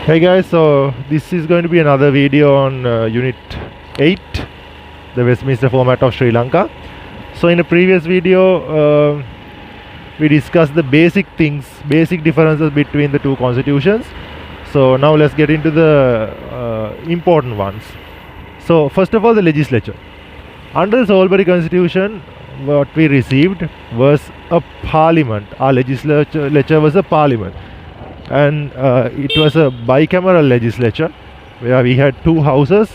Hey guys, so this is going to be another video on Unit 8, the Westminster format of Sri Lanka. So in a previous video, we discussed the basic things, basic differences between the two constitutions. So now let's get into the important ones. So first of all, the legislature. Under the Salisbury Constitution, what we received was a parliament. Our legislature was a parliament. And it was a bicameral legislature where we had two houses,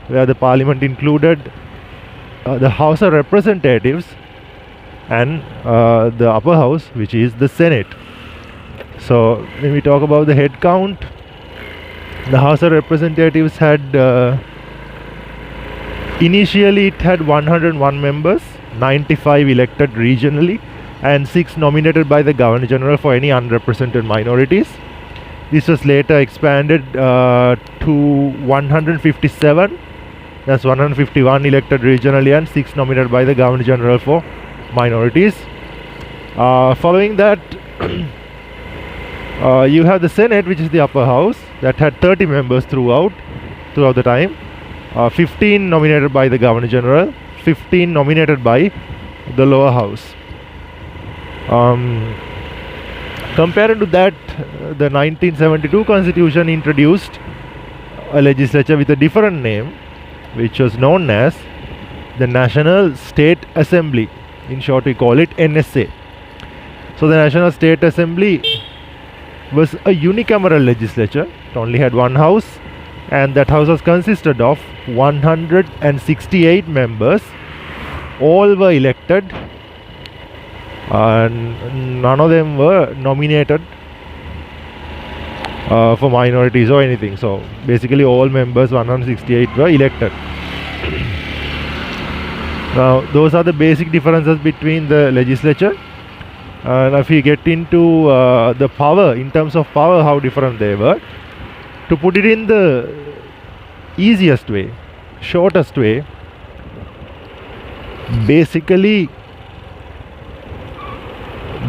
where the parliament included the House of Representatives and the upper house, which is the Senate. So when we talk about the head count, the House of Representatives had initially it had 101 members, 95 elected regionally, and 6 nominated by the Governor General for any unrepresented minorities. This was later expanded to 157. That's 151 elected regionally and 6 nominated by the Governor General for minorities. Following that, you have the Senate, which is the upper house, that had 30 members throughout the time. 15 nominated by the Governor General, 15 nominated by the lower house. Compared to that, the 1972 Constitution introduced a legislature with a different name, which was known as the National State Assembly. In short, we call it NSA. So the National State Assembly was a unicameral legislature. It only had one house, and that house was consisted of 168 members. All were elected, and none of them were nominated for minorities or anything. So basically all members, 168, were elected. Now those are the basic differences between the legislature. And if we get into the power, in terms of power, how different they were, to put it in the easiest way, shortest way, basically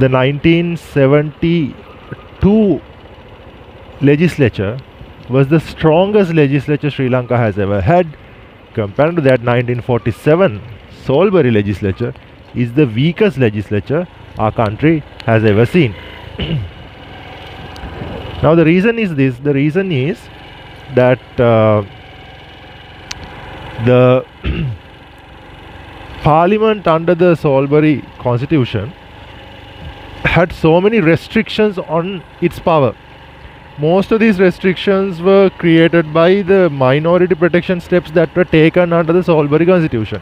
the 1972 legislature was the strongest legislature Sri Lanka has ever had. Compared to that, 1947 Salisbury legislature is the weakest legislature our country has ever seen. Now the reason is this. The reason is that the parliament under the Salisbury Constitution had so many restrictions on its power. Most of these restrictions were created by the minority protection steps that were taken under the Salisbury Constitution.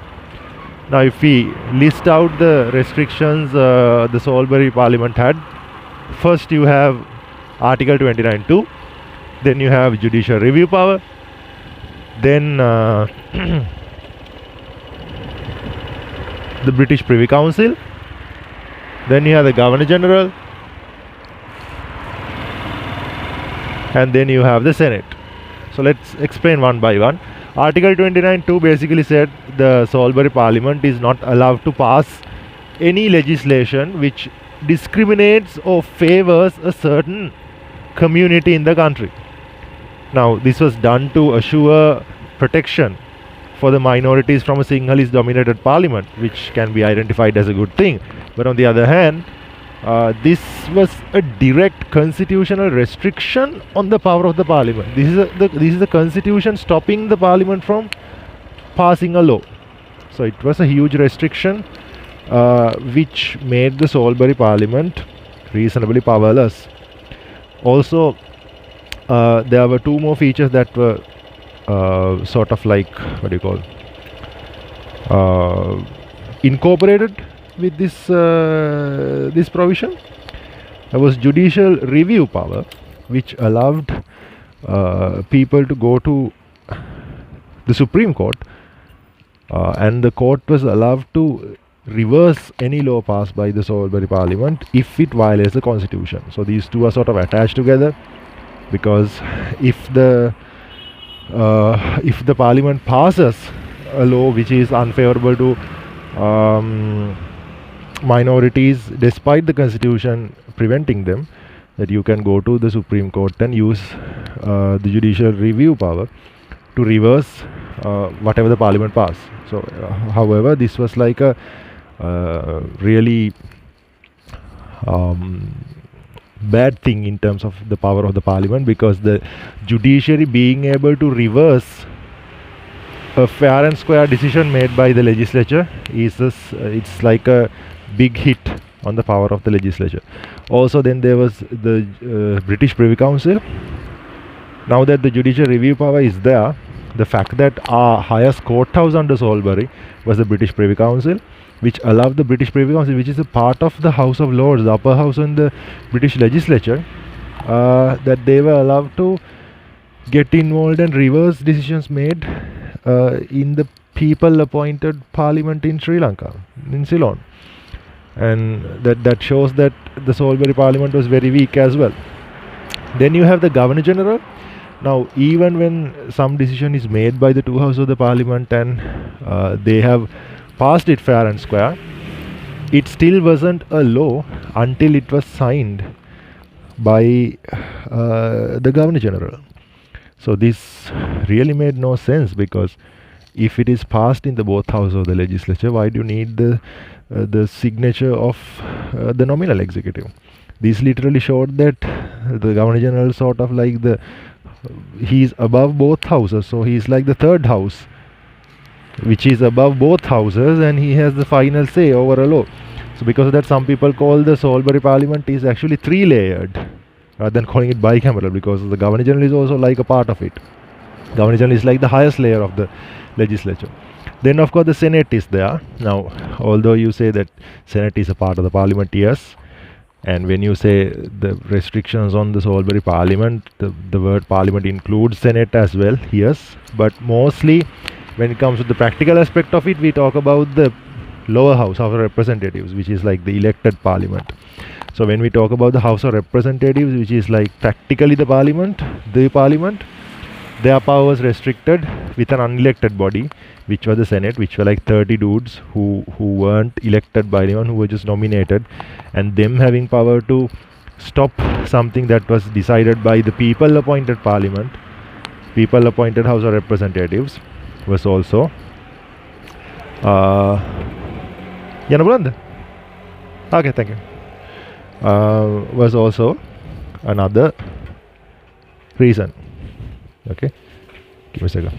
Now if we list out the restrictions the Salisbury Parliament had, first you have Article 29(2), then you have judicial review power, then the British Privy Council, then you have the Governor General, and then you have the Senate. So let's explain one by one. Article 29(2) basically said the Salisbury Parliament is not allowed to pass any legislation which discriminates or favors a certain community in the country. Now this was done to assure protection for the minorities from a Sinhalese dominated parliament, which can be identified as a good thing. But on the other hand, this was a direct constitutional restriction on the power of the parliament. This is the constitution stopping the parliament from passing a law. So it was a huge restriction which made the Salisbury Parliament reasonably powerless. Also, there were two more features that were sort of like, what do you call, incorporated with this this provision. There was judicial review power, which allowed people to go to the Supreme Court, and the court was allowed to reverse any law passed by the Salisbury Parliament if it violates the Constitution. So these two are sort of attached together, because if the Parliament passes a law which is unfavorable to minorities, despite the Constitution preventing them, that you can go to the Supreme Court and use the judicial review power to reverse whatever the parliament passed. So, however, this was like a really bad thing in terms of the power of the parliament, because the judiciary being able to reverse a fair and square decision made by the legislature is it's like a big hit on the power of the legislature. Also, then there was the British Privy Council. Now that the judicial review power is there, the fact that our highest courthouse under Salisbury was the British Privy Council, which allowed the British Privy Council, which is a part of the House of Lords, the upper house in the British legislature, that they were allowed to get involved and reverse decisions made in the people appointed parliament in Sri Lanka, in Ceylon. And that shows that the Salisbury parliament was very weak as well. Then you have the Governor General. Now, even when some decision is made by the two houses of the parliament and they have passed it fair and square, it still wasn't a law until it was signed by the Governor General. So this really made no sense, because if it is passed in the both houses of the legislature, why do you need the signature of the nominal executive? This literally showed that the Governor General sort of like he's above both houses, so he's like the third house, which is above both houses, and he has the final say over a law. So because of that, some people call the Salisbury Parliament is actually three-layered rather than calling it bicameral, because the Governor General is also like a part of it. Governor General is like the highest layer of the legislature. Then of course the Senate is there. Now, although you say that Senate is a part of the Parliament, yes, and when you say the restrictions on the Salisbury Parliament, the word Parliament includes Senate as well, yes, but mostly when it comes to the practical aspect of it, we talk about the lower house, House of Representatives, which is like the elected Parliament. So when we talk about the House of Representatives, which is like practically the Parliament, their powers restricted with an unelected body, which was the Senate, which were like 30 dudes who weren't elected by anyone, who were just nominated, and them having power to stop something that was decided by the people appointed Parliament, people appointed House of Representatives, was also okay, thank you. Was also another reason. Okay, give me a second.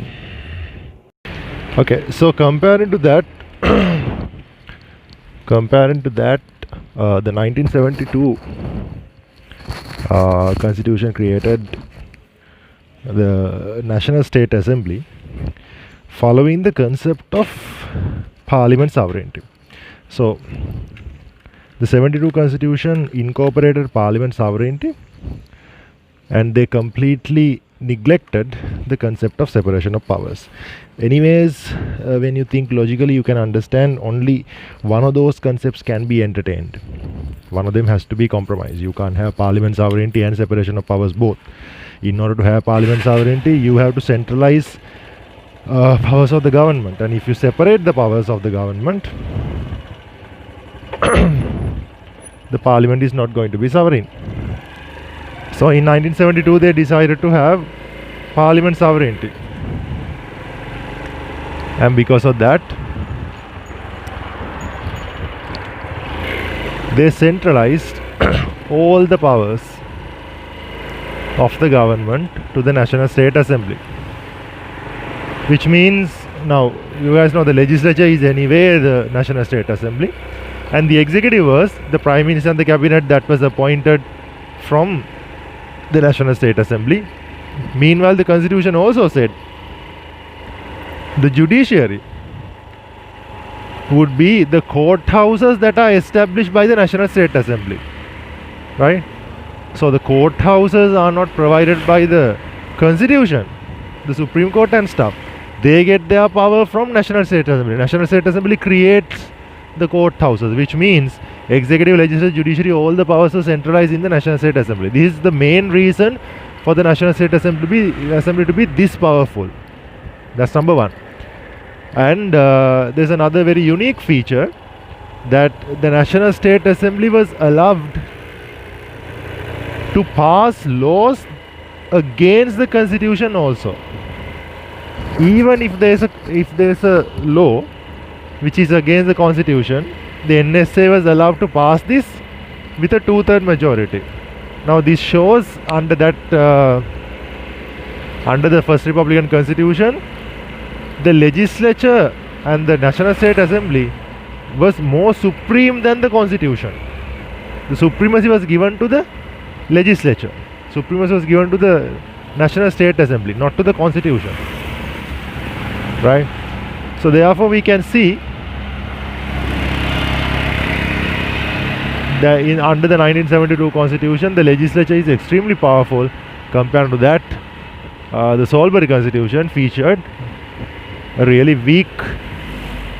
Okay, so comparing to that, the 1972 Constitution created the National State Assembly, following the concept of Parliament sovereignty. So, the 72 Constitution incorporated Parliament sovereignty, and they completely neglected the concept of separation of powers. Anyways, when you think logically, you can understand only one of those concepts can be entertained. One of them has to be compromised. You can't have Parliament sovereignty and separation of powers both. In order to have Parliament sovereignty, you have to centralize powers of the government, and if you separate the powers of the government, the Parliament is not going to be sovereign. So in 1972 they decided to have Parliament sovereignty, and because of that they centralized all the powers of the government to the National State Assembly, which means, now you guys know the legislature is anyway the National State Assembly, and the executive was the Prime Minister and the Cabinet that was appointed from the National State Assembly. Meanwhile, the Constitution also said the judiciary would be the courthouses that are established by the National State Assembly, right? So the courthouses are not provided by the Constitution, the Supreme Court and stuff. They get their power from National State Assembly. National State Assembly creates the courthouses, which means executive, legislative, judiciary, all the powers are centralized in the National State Assembly. This is the main reason for the National State Assembly to be this powerful. That's number one. And there's another very unique feature, that the National State Assembly was allowed to pass laws against the constitution also. Even if there's a law which is against the constitution, the NSA was allowed to pass this with a 2/3 majority. Now this shows under the first Republican Constitution, the legislature and the National State Assembly was more supreme than the Constitution. The supremacy was given to the legislature. Supremacy was given to the National State Assembly, not to the Constitution. Right? So therefore we can see that under the 1972 Constitution, the legislature is extremely powerful. Compared to that, the Salisbury Constitution featured a really weak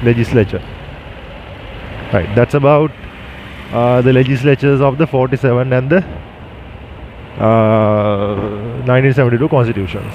legislature. Right, that's about the legislatures of the 47 and the 1972 constitutions.